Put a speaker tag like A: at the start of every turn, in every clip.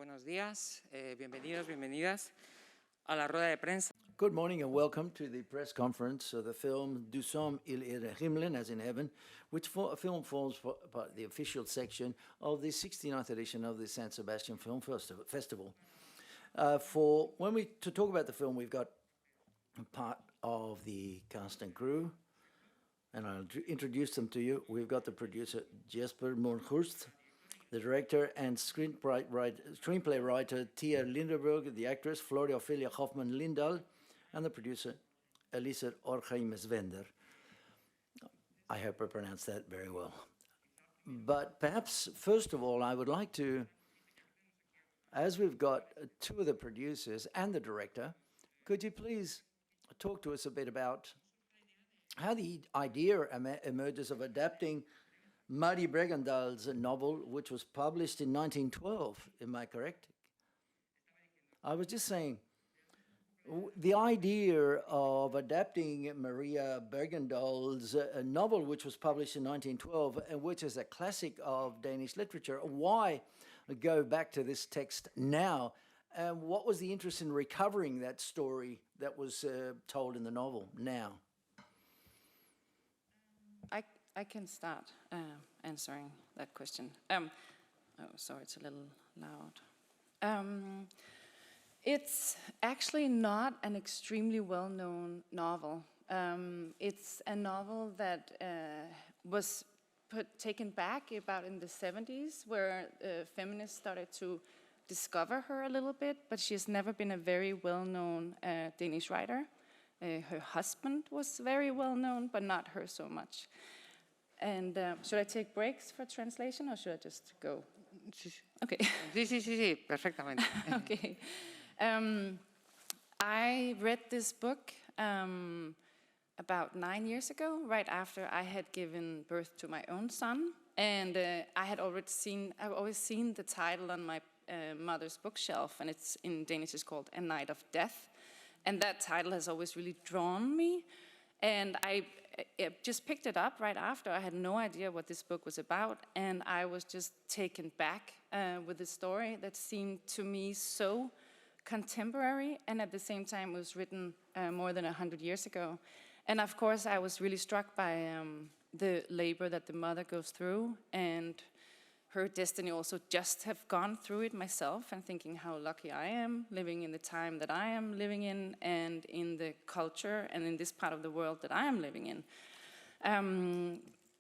A: buenos días, bienvenidos, bienvenidas a la Rueda de Prensa.
B: Good morning and welcome to the press conference of the film Du SOM HIMEN, as in heaven, which film forms part of the official section of the 69th edition of the San Sebastian Film Festival. To talk about the film, we've got part of the cast and crew, and I'll introduce them to you. We've got the producer Jesper Monhurst, the director and screenplay writer Tia Linderberg, the actress Floria Ophelia Hoffman-Lindahl, and the producer Elisabeth Orheim-Svender. I hope I pronounced that very well. But perhaps, first of all, I would like to, as we've got two of the producers and the director, could you please talk to us a bit about how the idea emerges of adapting Mari Bregendahl's novel, which was published in 1912, am I correct? I was just saying, the idea of adapting Maria Bergendahl's novel, which was published in 1912, and which is a classic of Danish literature, why go back to this text now? And what was the interest in recovering that story that was told in the novel now?
C: I can start answering that question. Sorry, it's a little loud. It's actually not an extremely well-known novel. It's a novel that was taken back about in the 70s, where feminists started to discover her a little bit, but she has never been a very well-known Danish writer. Her husband was very well-known, but not her so much. And should I take breaks for translation, or should I just go? Okay.
A: Sí, perfectamente.
C: Okay. I read this book about 9 years ago, right after I had given birth to my own son. And I had always seen the title on my mother's bookshelf, and it's in Danish, it's called A Night of Death. And that title has always really drawn me. And I just picked it up right after. I had no idea what this book was about, and I was just taken back with the story that seemed to me so contemporary, and at the same time was written more than 100 years ago. And of course, I was really struck by the labor that the mother goes through, and her destiny also just have gone through it myself, and thinking how lucky I am living in the time that I am living in, and in the culture and in this part of the world that I am living in.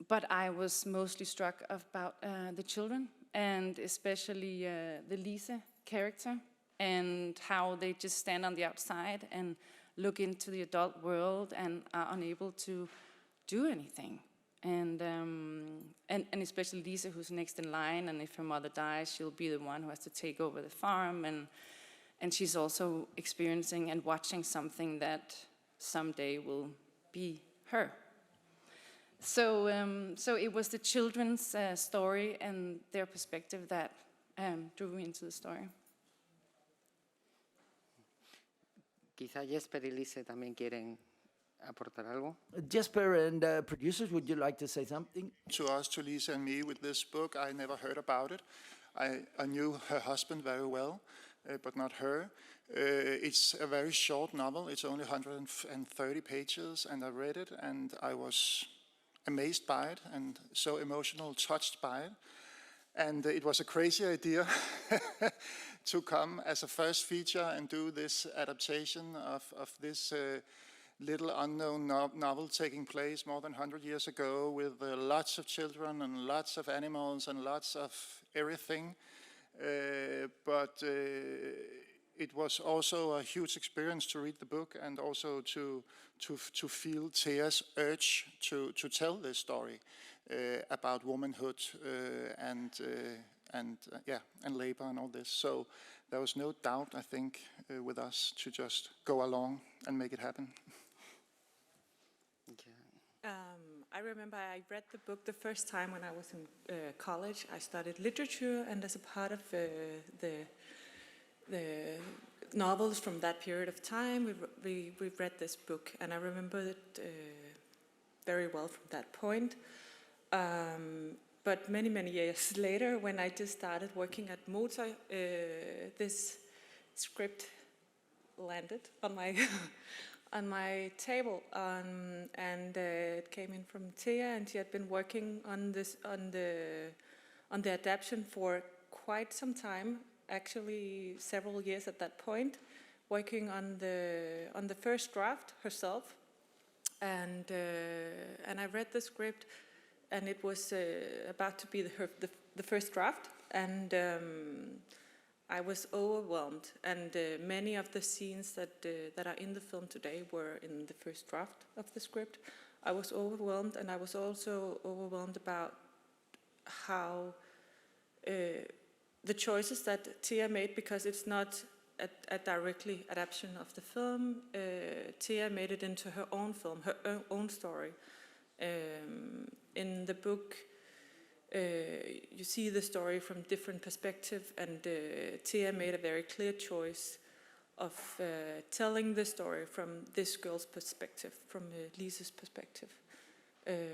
C: But I was mostly struck about the children, and especially the Lise character, and how they just stand on the outside and look into the adult world and are unable to do anything. And especially Lisa, who's next in line, and if her mother dies, she'll be the one who has to take over the farm, and she's also experiencing and watching something that someday will be her. So it was the children's story and their perspective that drew me into the story.
A: Quizá Jesper y Lise también quieren aportar algo.
B: Jesper and producers, would you like to say something?
D: To us, to Lisa and me, with this book, I never heard about it. I knew her husband very well, but not her. It's a very short novel. It's only 130 pages, and I read it, and I was amazed by it, and so emotional, touched by it. And it was a crazy idea to come as a first feature and do this adaptation of this little unknown novel taking place more than 100 years ago, with lots of children and lots of animals and lots of everything. But it was also a huge experience to read the book, and also to feel Thea's urge to tell this story about womanhood and labor and all this. So there was no doubt, I think, with us to just go along and make it happen.
E: I remember I read the book the first time when I was in college. I studied literature, and as a part of the novels from that period of time, we read this book, and I remember it very well from that point. But many, many years later, when I just started working at Motor, this script landed on my on my table, and it came in from Thea, and she had been working on this on the adaptation for quite some time, actually several years at that point, working on the first draft herself, and I read the script, and it was about to be the first draft, and I was overwhelmed, and many of the scenes that are in the film today were in the first draft of the script. I was overwhelmed, and I was also overwhelmed about how the choices that Tia made, because it's not a directly adaptation of the film. Tia made it into her own film, her own story. In the book, you see the story from different perspectives, and Tia made a very clear choice of telling the story from this girl's perspective, from Lise's perspective.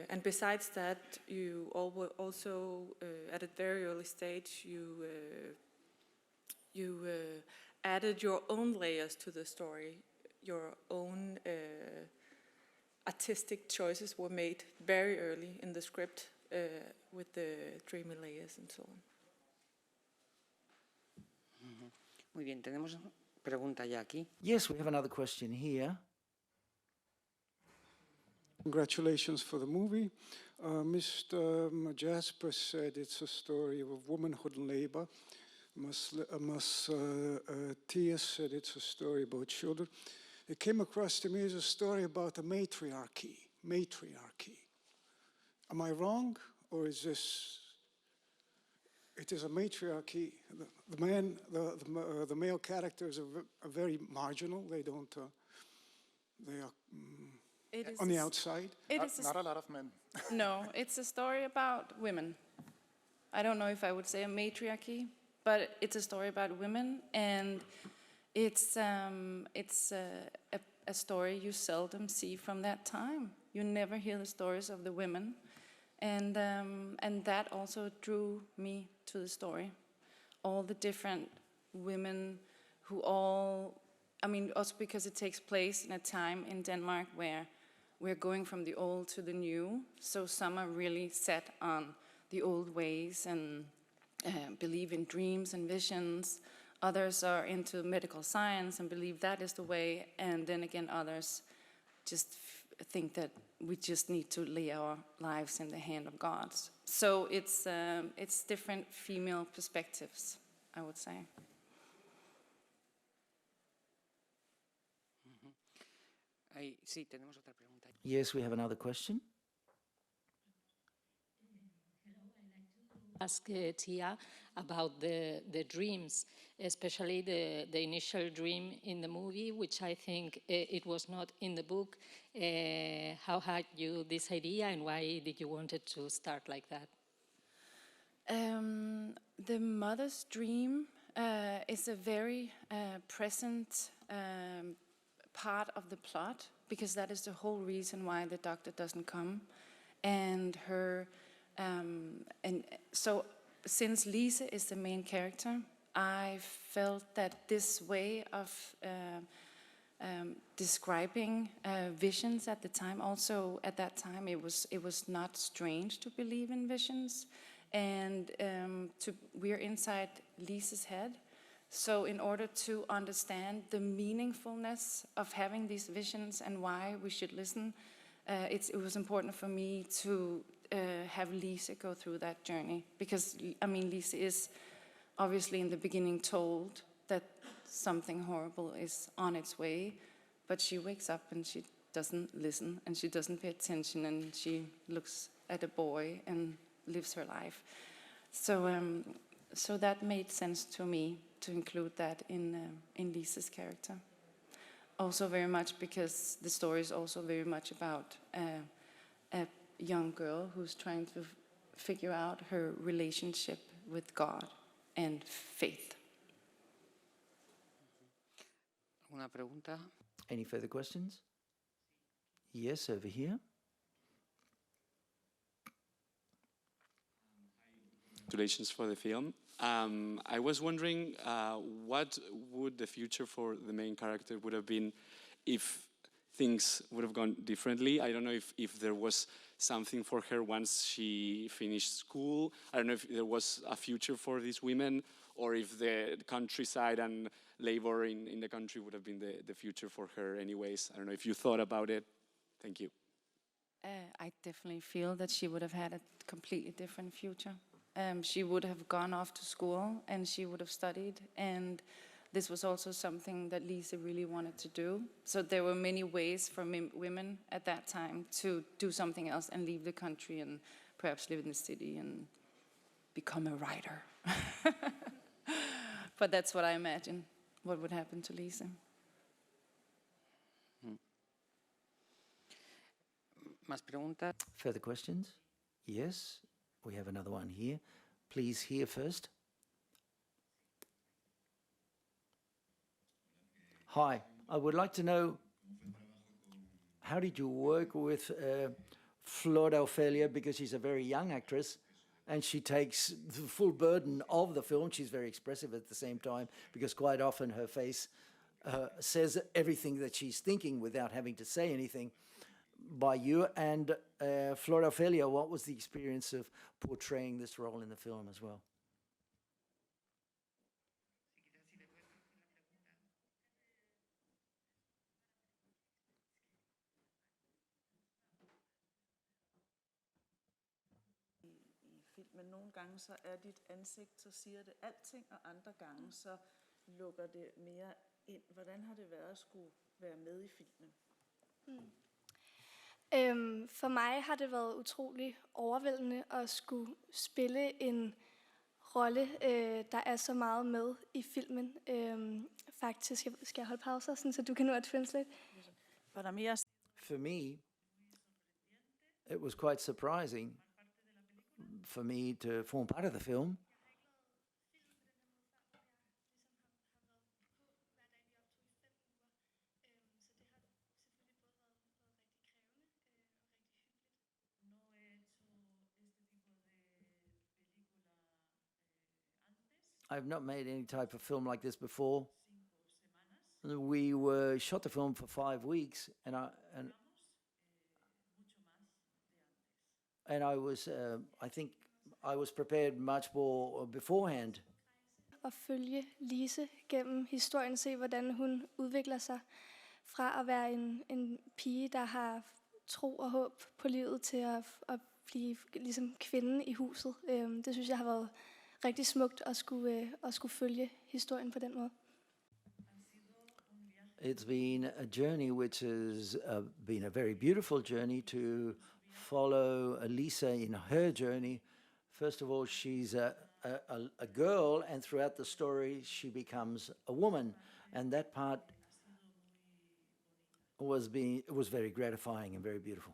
E: And besides that, you also, at a very early stage, you added your own layers to the story. Your own artistic choices were made very early in the script, with the dreamy layers and so on.
A: Muy bien, tenemos pregunta ya aquí.
B: Yes, we have another question here.
F: Congratulations for the movie. Mr. Jasper said it's a story of womanhood and labor. Tia said it's a story about children. It came across to me as a story about a matriarchy. Am I wrong, or is this? It is a matriarchy. The male characters are very marginal. They don't. They are on the outside.
D: Not a lot of men.
C: No, it's a story about women. I don't know if I would say a matriarchy, but it's a story about women, and it's a story you seldom see from that time. You never hear the stories of the women, and that also drew me to the story. All the different women who all, I mean, also because it takes place in a time in Denmark where we're going from the old to the new. So some are really set on the old ways and believe in dreams and visions. Others are into medical science and believe that is the way. And then again, others just think that we just need to lay our lives in the hand of God. So it's different female perspectives, I would say.
A: Sí, tenemos otra pregunta.
B: Yes, we have another question.
G: Ask Tia about the dreams, especially the initial dream in the movie, which I think it was not in the book. How had you this idea, and why did you wanted to start like that?
C: The mother's dream is a very present part of the plot, because that is the whole reason why the doctor doesn't come. And her, and so since Lise is the main character, I felt that this way of describing visions at the time, also at that time it was not strange to believe in visions, and we're inside Lise's head. So in order to understand the meaningfulness of having these visions and why we should listen, it was important for me to have Lise go through that journey. Because, I mean, Lise is obviously in the beginning told that something horrible is on its way, but she wakes up and she doesn't listen, and she doesn't pay attention, and she looks at a boy and lives her life. So that made sense to me, to include that in Lise's character. Also very much because the story is also very much about a young girl who's trying to figure out her relationship with God and faith.
A: ¿Una pregunta?
B: Any further questions? Yes, over here.
H: congratulations for the film. I was wondering what would the future for the main character would have been if things would have gone differently. I don't know if there was something for her once she finished school. I don't know if there was a future for these women, or if the countryside and labor in the country would have been the future for her anyways. I don't know if you thought about it. Thank you.
C: I definitely feel that she would have had a completely different future. She would have gone off to school and she would have studied, and this was also something that Lisa really wanted to do. So there were many ways for women at that time to do something else and leave the country and perhaps live in the city and become a writer. But that's what I imagine what would happen to Lisa.
A: ¿Más preguntas?
B: Further questions? Yes, we have another one here. Please, here first. Hi, I would like to know, how did you work with Flora Ophelia, because she's a very young actress and she takes the full burden of the film. She's very expressive at the same time, because quite often her face says everything that she's thinking without having to say anything. By you and Flora Ophelia, what was the experience of portraying this role in the film as well?
I: Men nogle gange så dit ansigt, så siger det alting, og andre gange så lukker det mere ind. Hvordan har det været at skulle være med i filmen?
J: For mig har det været utrolig overvældende at skulle spille en rolle, der er så meget med i filmen. Faktisk, skal jeg holde pauser, så du kan nå at translate?
B: For me, it was quite surprising for me to form part of the film. I've not made any type of film like this before. We shot the film for 5 weeks, and I was, I think I was prepared much more beforehand.
J: At følge Lise gennem historien, se hvordan hun udvikler sig fra at være en pige, der har tro og håb på livet, til at blive ligesom kvinden i huset. Det synes jeg har været rigtig smukt at skulle følge historien på den måde.
B: It's been a journey which has been a very beautiful journey to follow Lisa in her journey. First of all, she's a girl, and throughout the story she becomes a woman, and that part was very gratifying and very beautiful.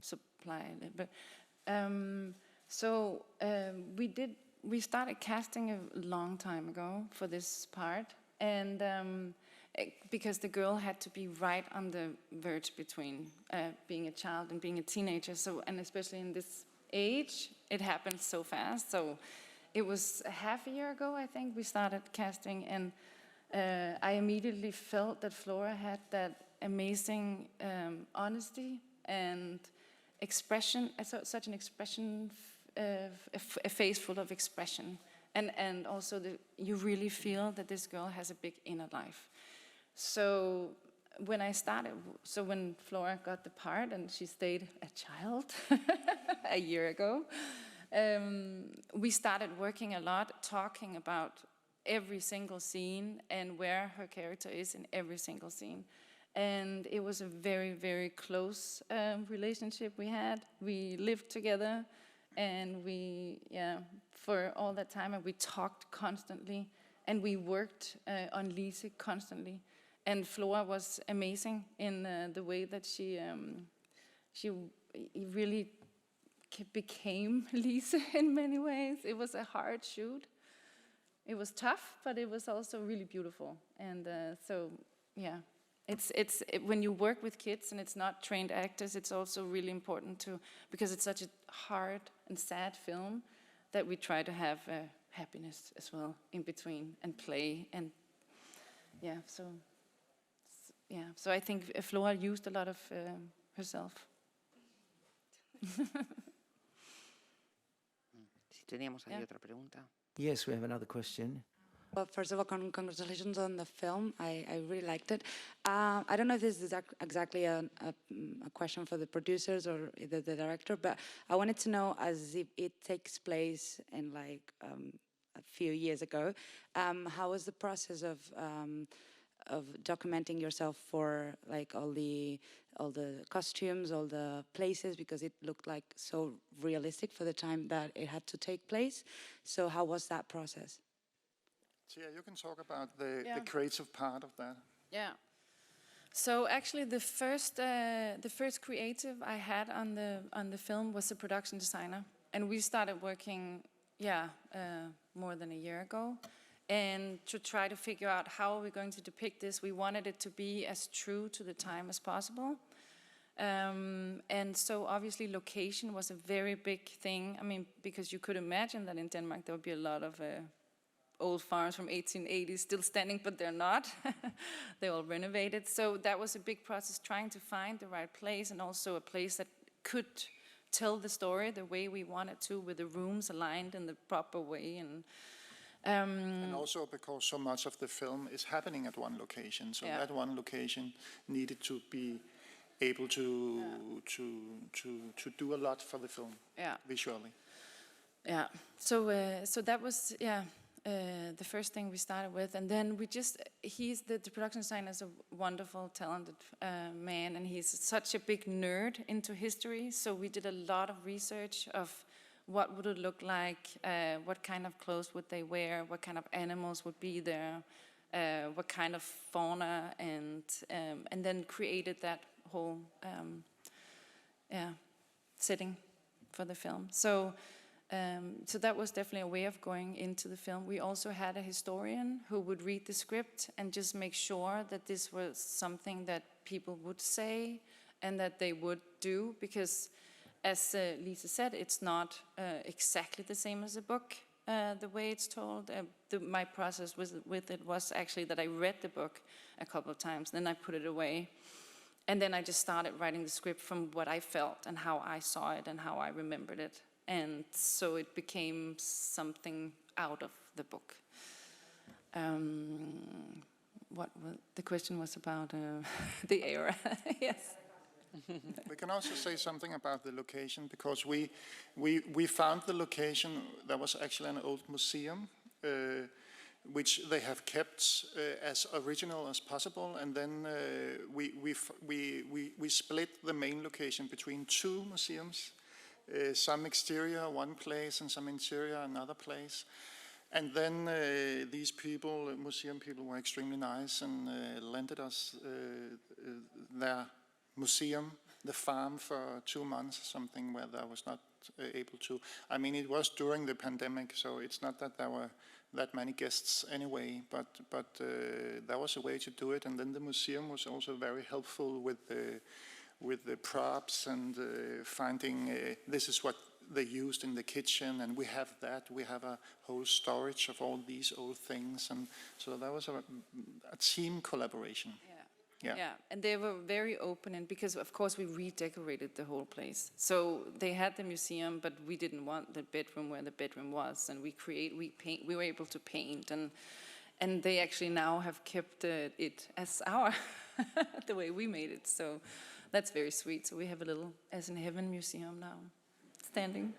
C: Supply a little bit. We started casting a long time ago for this part, and because the girl had to be right on the verge between being a child and being a teenager. So, and especially in this age, it happened so fast. So it was a half a year ago, I think, we started casting, and I immediately felt that Flora had that amazing honesty and expression, such an expression, a face full of expression. And also you really feel that this girl has a big inner life. So when Flora got the part and she stayed a child a year ago, we started working a lot, talking about every single scene and where her character is in every single scene. And it was a very, very close relationship we had. We lived together, and for all that time, and we talked constantly, and we worked on Lise constantly. And Flora was amazing in the way that she really became Lise in many ways. It was a hard shoot. It was tough, but it was also really beautiful. And When you work with kids and it's not trained actors, it's also really important to, because it's such a hard and sad film, that we try to have happiness as well in between and play and so I think Flora used a lot of herself.
A: Si teníamos ahí
C: Yeah.
A: otra pregunta.
B: Yes, we have another question.
K: Well, first of all, congratulations on the film. I really liked it. I don't know if this is exactly a question for the producers or the director, but I wanted to know, as if it takes place in like a few years ago, how was the process of documenting yourself for like all the costumes, all the places, because it looked like so realistic for the time that it had to take place. So how was that process?
D: Tia, you can talk about the
C: Yeah.
D: creative part of that.
C: Yeah. So actually, the first creative I had on the film was a production designer, and we started working, more than a year ago, and to try to figure out how are we going to depict this. We wanted it to be as true to the time as possible, and so obviously location was a very big thing. I mean, because you could imagine that in Denmark there would be a lot of old farms from 1880s still standing, but they're not. They're all renovated. So that was a big process, trying to find the right place, and also a place that could tell the story the way we wanted to, with the rooms aligned in the proper way.
D: And also because so much of the film is happening at one location, so
C: Yeah.
D: that one location needed to be able to do a lot for the film visually.
C: Yeah. So that was the first thing we started with, and then we just the production designer is a wonderful, talented man, and he's such a big nerd into history. So we did a lot of research of what would it look like, what kind of clothes would they wear, what kind of animals would be there, what kind of fauna, and then created that whole setting for the film. So that was definitely a way of going into the film. We also had a historian who would read the script and just make sure that this was something that people would say and that they would do, because as Lisa said, it's not exactly the same as a book, the way it's told. My process with it was actually that I read the book a couple of times, then I put it away. And then I just started writing the script from what I felt and how I saw it and how I remembered it. And so it became something out of the book. The question was about the era. Yes.
D: We can also say something about the location, because we found the location. There was actually an old museum, which they have kept as original as possible, and then we split the main location between two museums, some exterior one place and some interior another place. And then these people, museum people, were extremely nice and lended us their museum, the farm, for 2 months, something where I was not able to. I mean, it was during the pandemic, so it's not that there were that many guests anyway, but there was a way to do it. And then the museum was also very helpful with the props and finding this is what they used in the kitchen, and we have that. We have a whole storage of all these old things, and so that was a team collaboration.
C: Yeah, and they were very open, and because of course we redecorated the whole place. So they had the museum, but we didn't want the bedroom where the bedroom was, and we were able to paint, and they actually now have kept it as our the way we made it. So that's very sweet. So we have a little As in Heaven museum now, standing.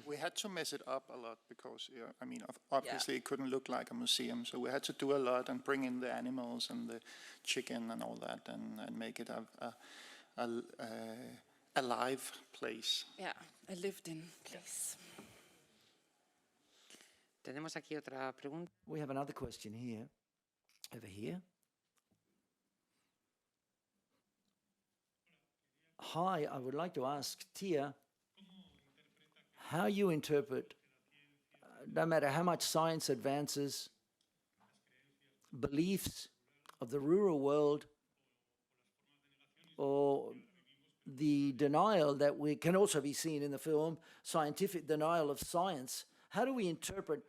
D: We had to mess it up a lot because, I mean, obviously it couldn't look like a museum, so we had to do a lot and bring in the animals and the chicken and all that, and make it a live place.
C: Yeah, a lived-in place.
A: Tenemos aquí otra pregunta.
B: We have another question here, over here. Hi, I would like to ask Tia how you interpret, no matter how much science advances, beliefs of the rural world or the denial that we can also be seen in the film, scientific denial of science. How do we interpret,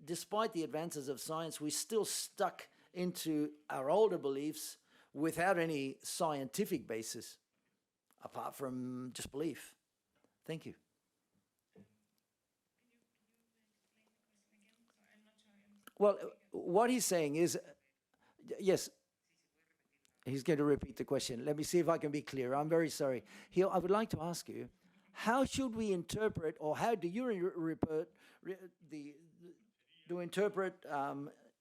B: despite the advances of science, we're still stuck into our older beliefs without any scientific basis, apart from just belief? Thank you. Well, what he's saying is, yes, he's going to repeat the question. Let me see if I can be clear. I'm very sorry. I would like to ask you, how should we interpret, or how do you interpret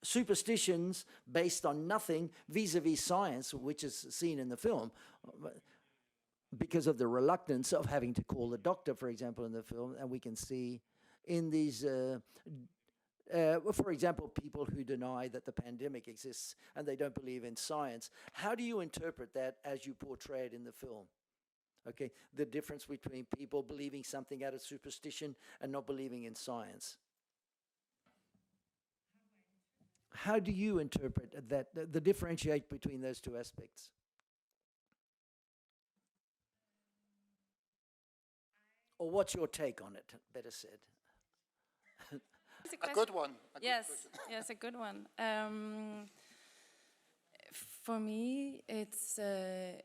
B: superstitions based on nothing vis-a-vis science, which is seen in the film, because of the reluctance of having to call the doctor, for example, in the film, and we can see in these for example, people who deny that the pandemic exists and they don't believe in science. How do you interpret that as you portray it in the film? Okay, the difference between people believing something out of superstition and not believing in science. How do you interpret that, the differentiate between those two aspects? Or what's your take on it, better said?
D: A good one.
C: Yes, yes, a good one. For me, the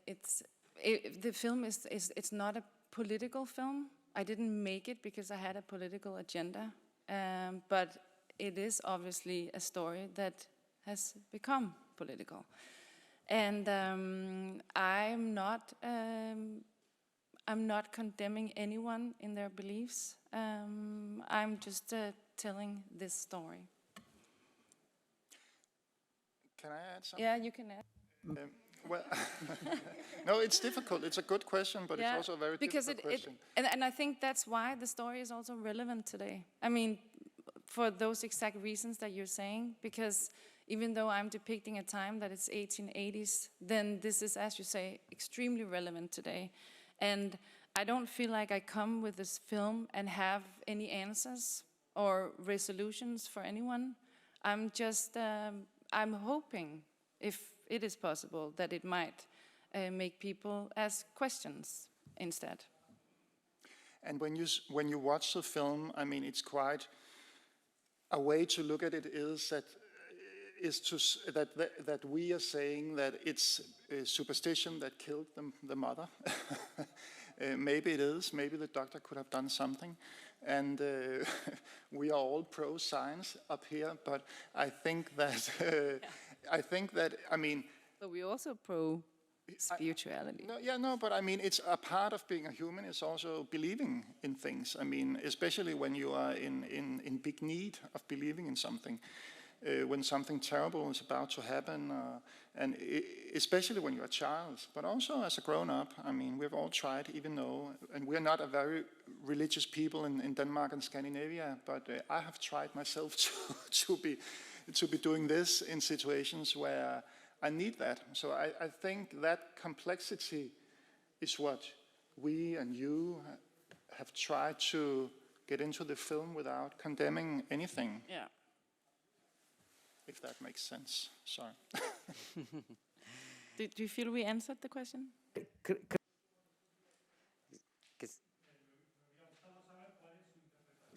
C: film it's not a political film. I didn't make it because I had a political agenda, but it is obviously a story that has become political, and I'm not condemning anyone in their beliefs. I'm just telling this story.
D: Can I add something?
C: Yeah, you can add.
D: Well, no, it's difficult. It's a good question, but it's also a very difficult question.
C: And I think that's why the story is also relevant today. I mean, for those exact reasons that you're saying, because even though I'm depicting a time that is 1880s, then this is, as you say, extremely relevant today. And I don't feel like I come with this film and have any answers or resolutions for anyone. I'm just, I'm hoping, if it is possible, that it might make people ask questions instead.
D: And when you watch the film, I mean, it's quite a way to look at it is that we are saying that it's a superstition that killed the mother. Maybe it is. Maybe the doctor could have done something. And we are all pro-science up here, but I think that I mean.
C: But we're also pro-spirituality.
D: But I mean, it's a part of being a human is also believing in things. I mean, especially when you are in big need of believing in something. When something terrible is about to happen, and especially when you're a child, but also as a grown-up. I mean, we've all tried, even though, and we're not a very religious people in Denmark and Scandinavia, but I have tried myself to be doing this in situations where I need that. So I think that complexity is what we and you have tried to get into the film without condemning anything.
C: Yeah.
D: If that makes sense. Sorry.
C: Do you feel we answered the question?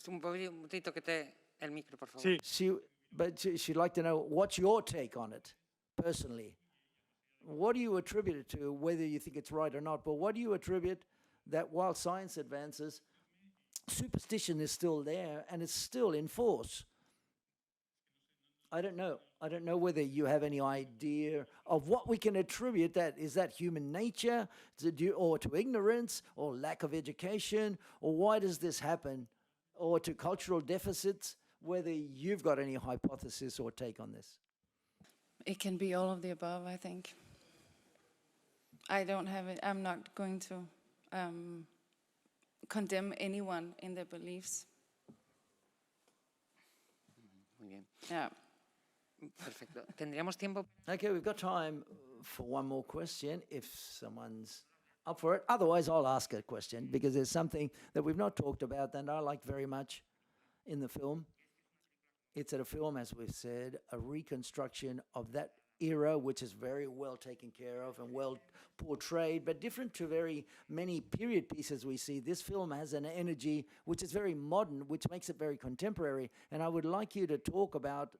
A: Un poquito que te el micro, por favor.
B: She'd like to know, what's your take on it, personally? What do you attribute it to, whether you think it's right or not, but what do you attribute that while science advances, superstition is still there and it's still in force? I don't know. I don't know whether you have any idea of what we can attribute that. Is that human nature, or to ignorance, or lack of education, or why does this happen, or to cultural deficits? Whether you've got any hypothesis or take on this.
C: It can be all of the above, I think. I don't have it. I'm not going to condemn anyone in their beliefs.
A: Muy bien.
C: Yeah.
A: Perfecto. ¿Tendríamos tiempo?
B: Okay, we've got time for one more question if someone's up for it. Otherwise, I'll ask a question because there's something that we've not talked about that I like very much in the film. It's a film, as we've said, a reconstruction of that era, which is very well taken care of and well portrayed, but different to very many period pieces we see. This film has an energy which is very modern, which makes it very contemporary. And I would like you to talk about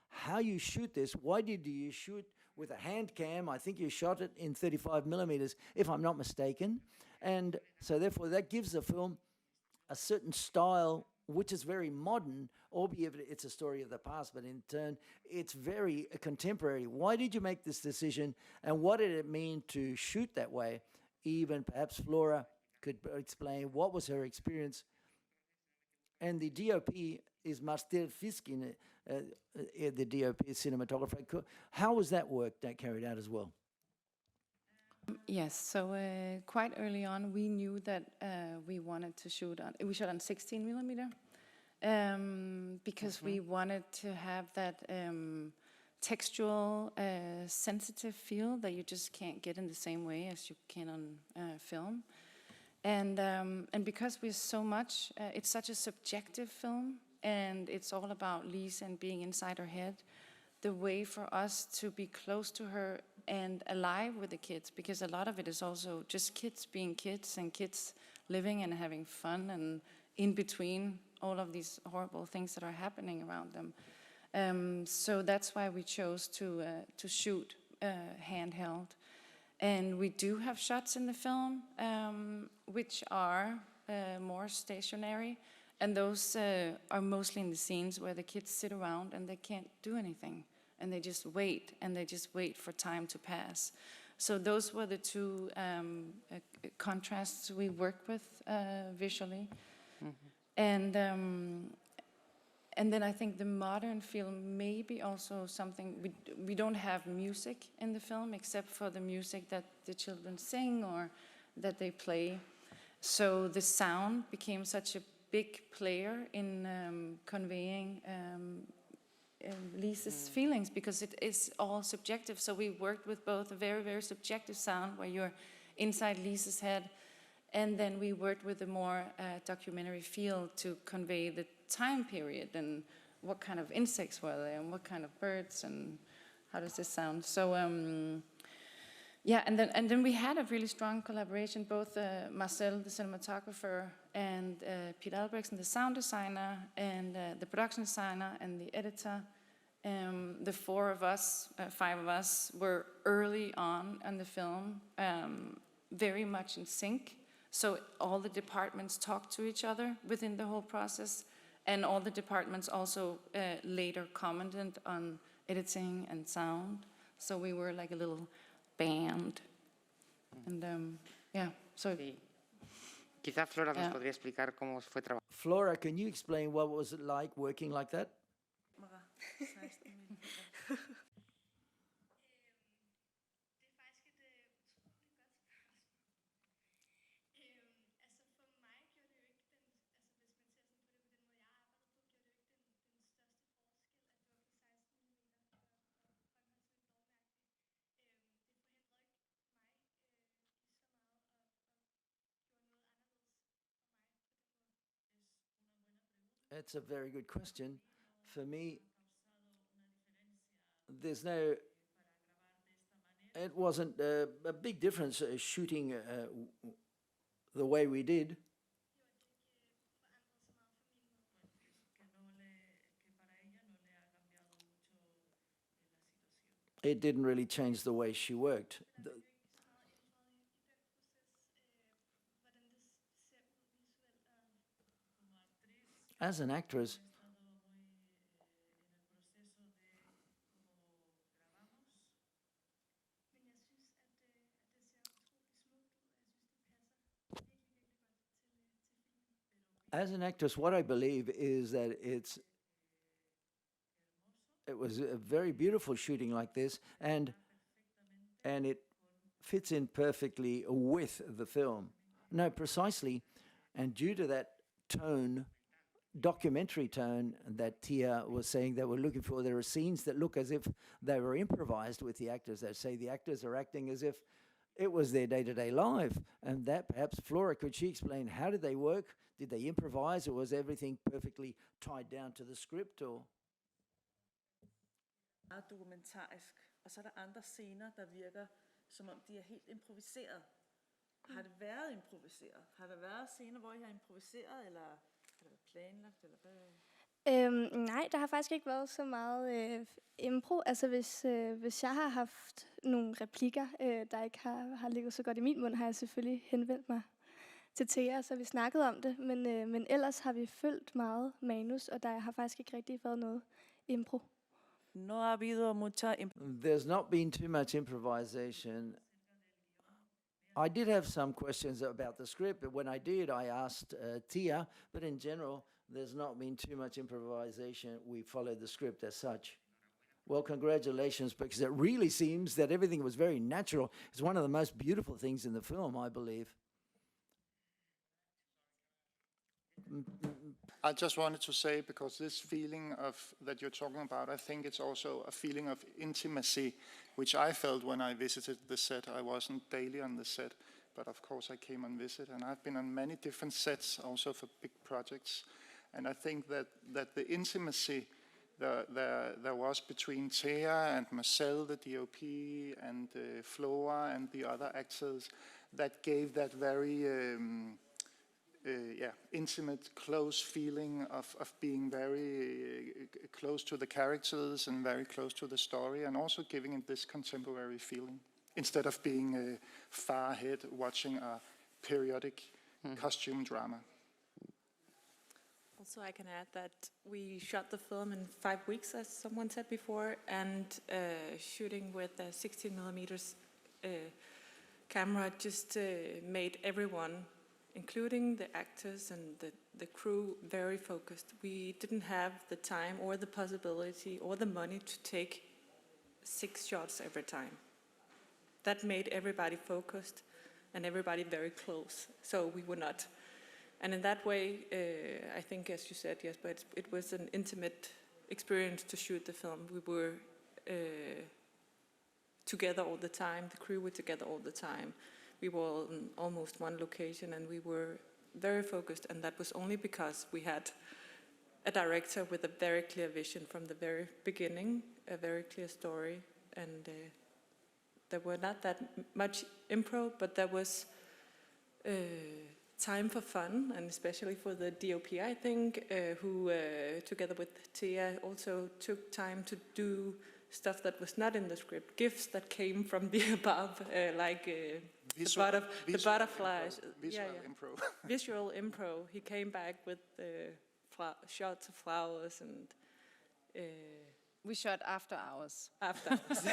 B: how you shoot this. Why did you shoot with a hand cam? I think you shot it in 35 millimeters, if I'm not mistaken. And so therefore that gives the film a certain style which is very modern, albeit it's a story of the past, but in turn, it's very contemporary. Why did you make this decision, and what did it mean to shoot that way? Even perhaps Flora could explain what was her experience. And the DOP is Marcel Fiskin, the DOP cinematographer. How was that work that carried out as well?
C: Yes, so quite early on, we knew that we wanted to shoot on. We shot on 16 millimeter because we wanted to have that textual, sensitive feel that you just can't get in the same way as you can on film, and because we're so much, it's such a subjective film, and it's all about Lisa and being inside her head. The way for us to be close to her and alive with the kids, because a lot of it is also just kids being kids and kids living and having fun and in between all of these horrible things that are happening around them. So that's why we chose to shoot handheld. And we do have shots in the film which are more stationary, and those are mostly in the scenes where the kids sit around and they can't do anything. And they just wait for time to pass. So those were the two contrasts we worked with visually. And then I think the modern film may be also something, we don't have music in the film except for the music that the children sing or that they play. So the sound became such a big player in conveying Lisa's feelings, because it is all subjective. So we worked with both a very, very subjective sound where you're inside Lisa's head, and then we worked with a more documentary feel to convey the time period and what kind of insects were there and what kind of birds and how does this sound. So yeah, and then we had a really strong collaboration, both Marcel, the cinematographer, and Pete Albrechtsen, the sound designer, and the production designer, and the editor. The four of us, five of us, were early on in the film, very much in sync. So all the departments talked to each other within the whole process, and all the departments also later commented on editing and sound. So we were like a little band. And yeah, so...
A: Sí. Quizá Flora nos podría explicar cómo fue trabajar.
B: Flora, can you explain what was it like working like that? That's a very good question. For me, there's no, it wasn't a big difference shooting the way we did. It didn't really change the way she worked. As an actress, what I believe is that it was a very beautiful shooting like this, and it fits in perfectly with the film. No, precisely, and due to that tone, documentary tone that Tia was saying that we're looking for, there are scenes that look as if they were improvised with the actors. They say the actors are acting as if it was their day-to-day life, and that perhaps Flora, could she explain how did they work? Did they improvise, or was everything perfectly tied down to the script? Or
I: Dokumentarisk og så er der andre scener, der virker, som om de er helt improviseret. Har det været improviseret? Har der været scener, hvor I har improviseret, eller har det været planlagt, eller hvad?
J: Nej, der har faktisk ikke været så meget impro. Altså hvis jeg har haft nogle replikker, der ikke har ligget så godt i min mund, har jeg selvfølgelig henvendt mig til Thea, så vi snakkede om det. Men ellers har vi følgt meget manus, og der har faktisk ikke rigtig været noget impro.
I: No ha habido mucha
B: There's not been too much improvisation. I did have some questions about the script, but when I did, I asked Tia, but in general, there's not been too much improvisation. We followed the script as such. Well, congratulations, because it really seems that everything was very natural. It's one of the most beautiful things in the film, I believe.
D: I just wanted to say, because this feeling of that you're talking about, I think it's also a feeling of intimacy, which I felt when I visited the set. I wasn't daily on the set, but of course I came on visit, and I've been on many different sets also for big projects. And I think that the intimacy there was between Thea and Marcel, the DOP, and Flora and the other actors, that gave that very intimate, close feeling of being very close to the characters and very close to the story, and also giving it this contemporary feeling, instead of being far ahead watching a periodic costume drama.
E: Also, I can add that we shot the film in 5 weeks, as someone said before, and shooting with a 16 millimeters camera just made everyone, including the actors and the crew, very focused. We didn't have the time or the possibility or the money to take 6 shots every time. That made everybody focused and everybody very close, so we were not. And in that way, I think, as you said, yes, but it was an intimate experience to shoot the film. We were together all the time. The crew were together all the time. We were all in almost one location, and we were very focused. And that was only because we had a director with a very clear vision from the very beginning, a very clear story. And there were not that much improv, but there was time for fun, and especially for the DOP, I think, who, together with Thea, also took time to do stuff that was not in the script, gifts that came from the above, like the butterflies.
D: Visual improv.
E: Visual improv. He came back with shots of flowers and...
C: We shot after hours.
E: After hours.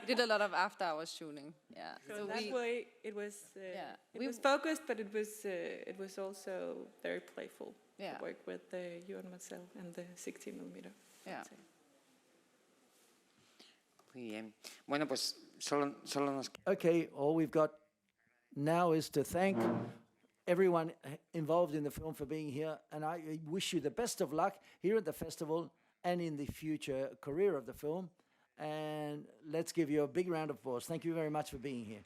C: We did a lot of after hours shooting. Yeah.
E: So in that way, it was it was focused, but it was also very playful to work with you and Marcel and the 16 millimeter.
C: Yeah.
A: Muy bien. Bueno, pues solo nos...
B: Okay, all we've got now is to thank everyone involved in the film for being here, and I wish you the best of luck here at the festival and in the future career of the film. And let's give you a big round of applause. Thank you very much for being here.